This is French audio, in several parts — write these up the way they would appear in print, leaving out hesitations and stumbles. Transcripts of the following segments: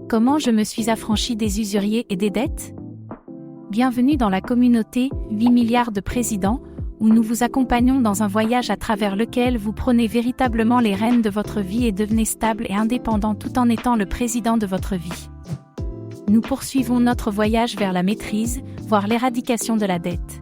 Comment je me suis affranchi des usuriers et des dettes? Bienvenue dans la communauté 8 milliards de présidents, où nous vous accompagnons dans un voyage à travers lequel vous prenez véritablement les rênes de votre vie et devenez stable et indépendant tout en étant le président de votre vie. Nous poursuivons notre voyage vers la maîtrise, voire l'éradication de la dette.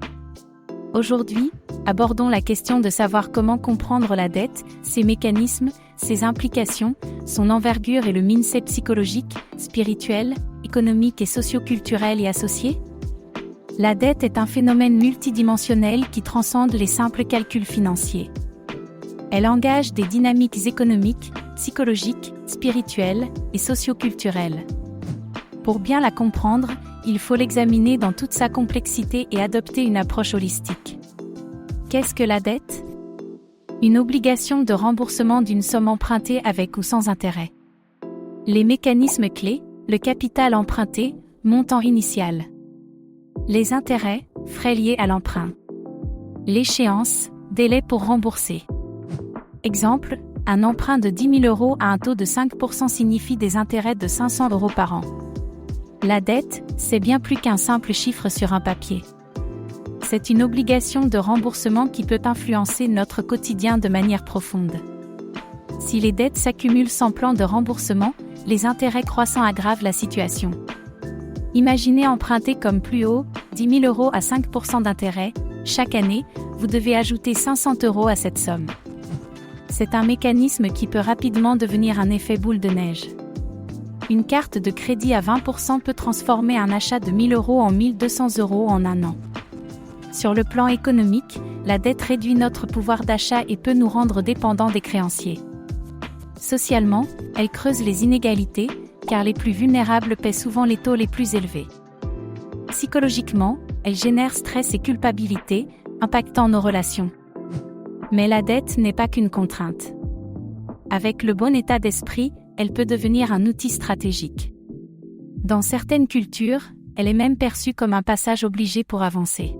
Aujourd'hui, abordons la question de savoir comment comprendre la dette, ses mécanismes, ses implications, son envergure et le mindset psychologique, spirituel, économique et socio-culturel y associé. La dette est un phénomène multidimensionnel qui transcende les simples calculs financiers. Elle engage des dynamiques économiques, psychologiques, spirituelles et socio-culturelles. Pour bien la comprendre, il faut l'examiner dans toute sa complexité et adopter une approche holistique. Qu'est-ce que la dette? Une obligation de remboursement d'une somme empruntée avec ou sans intérêt. Les mécanismes clés, le capital emprunté, montant initial. Les intérêts, frais liés à l'emprunt. L'échéance, délai pour rembourser. Exemple, un emprunt de 10 000 € à un taux de 5% signifie des intérêts de 500 € par an. La dette, c'est bien plus qu'un simple chiffre sur un papier. C'est une obligation de remboursement qui peut influencer notre quotidien de manière profonde. Si les dettes s'accumulent sans plan de remboursement, les intérêts croissants aggravent la situation. Imaginez emprunter comme plus haut, 10 000 € à 5% d'intérêt. Chaque année, vous devez ajouter 500 € à cette somme. C'est un mécanisme qui peut rapidement devenir un effet boule de neige. Une carte de crédit à 20% peut transformer un achat de 1 000 € en 1 200 € en un an. Sur le plan économique, la dette réduit notre pouvoir d'achat et peut nous rendre dépendants des créanciers. Socialement, elle creuse les inégalités, car les plus vulnérables paient souvent les taux les plus élevés. Psychologiquement, elle génère stress et culpabilité, impactant nos relations. Mais la dette n'est pas qu'une contrainte. Avec le bon état d'esprit, elle peut devenir un outil stratégique. Dans certaines cultures, elle est même perçue comme un passage obligé pour avancer.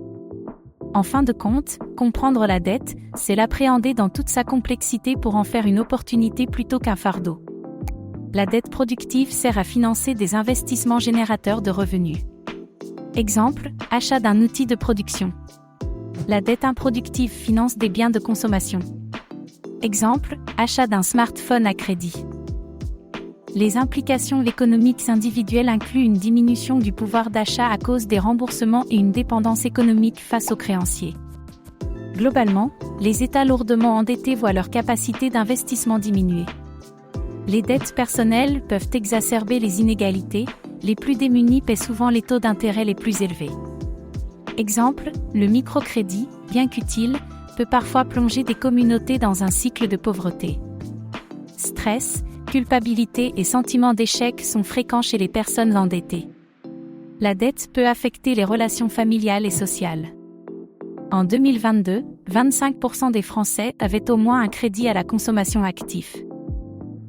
En fin de compte, comprendre la dette, c'est l'appréhender dans toute sa complexité pour en faire une opportunité plutôt qu'un fardeau. La dette productive sert à financer des investissements générateurs de revenus. Exemple, achat d'un outil de production. La dette improductive finance des biens de consommation. Exemple, achat d'un smartphone à crédit. Les implications économiques individuelles incluent une diminution du pouvoir d'achat à cause des remboursements et une dépendance économique face aux créanciers. Globalement, les États lourdement endettés voient leur capacité d'investissement diminuer. Les dettes personnelles peuvent exacerber les inégalités, les plus démunis paient souvent les taux d'intérêt les plus élevés. Exemple, le microcrédit, bien qu'utile, peut parfois plonger des communautés dans un cycle de pauvreté. Stress, culpabilité et sentiment d'échec sont fréquents chez les personnes endettées. La dette peut affecter les relations familiales et sociales. En 2022, 25% des Français avaient au moins un crédit à la consommation actif.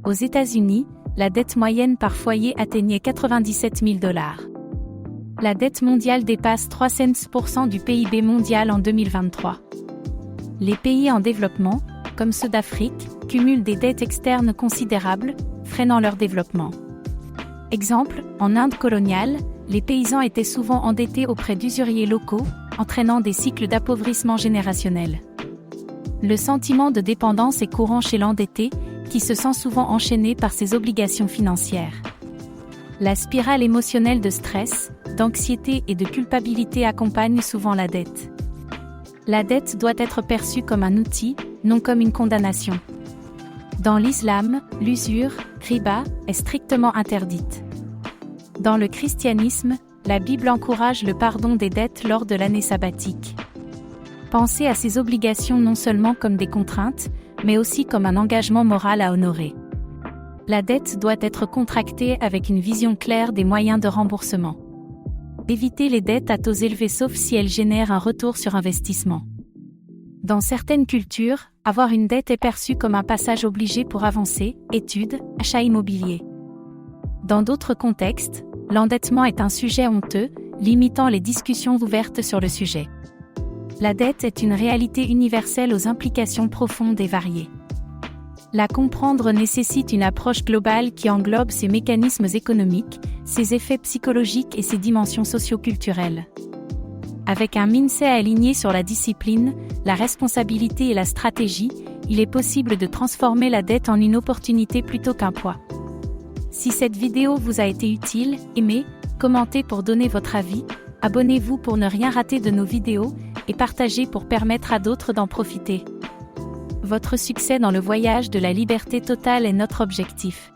Aux États-Unis, la dette moyenne par foyer atteignait 97 000 $. La dette mondiale dépasse 3% du PIB mondial en 2023. Les pays en développement, comme ceux d'Afrique, cumulent des dettes externes considérables, freinant leur développement. Exemple, en Inde coloniale, les paysans étaient souvent endettés auprès d'usuriers locaux, entraînant des cycles d'appauvrissement générationnel. Le sentiment de dépendance est courant chez l'endetté, qui se sent souvent enchaîné par ses obligations financières. La spirale émotionnelle de stress, d'anxiété et de culpabilité accompagne souvent la dette. La dette doit être perçue comme un outil, non comme une condamnation. Dans l'islam, l'usure, riba, est strictement interdite. Dans le christianisme, la Bible encourage le pardon des dettes lors de l'année sabbatique. Pensez à ces obligations non seulement comme des contraintes, mais aussi comme un engagement moral à honorer. La dette doit être contractée avec une vision claire des moyens de remboursement. Évitez les dettes à taux élevés sauf si elles génèrent un retour sur investissement. Dans certaines cultures, avoir une dette est perçu comme un passage obligé pour avancer, études, achat immobilier. Dans d'autres contextes, l'endettement est un sujet honteux, limitant les discussions ouvertes sur le sujet. La dette est une réalité universelle aux implications profondes et variées. La comprendre nécessite une approche globale qui englobe ses mécanismes économiques, ses effets psychologiques et ses dimensions socio-culturelles. Avec un mindset aligné sur la discipline, la responsabilité et la stratégie, il est possible de transformer la dette en une opportunité plutôt qu'un poids. Si cette vidéo vous a été utile, aimez, commentez pour donner votre avis, abonnez-vous pour ne rien rater de nos vidéos et partagez pour permettre à d'autres d'en profiter. Votre succès dans le voyage de la liberté totale est notre objectif.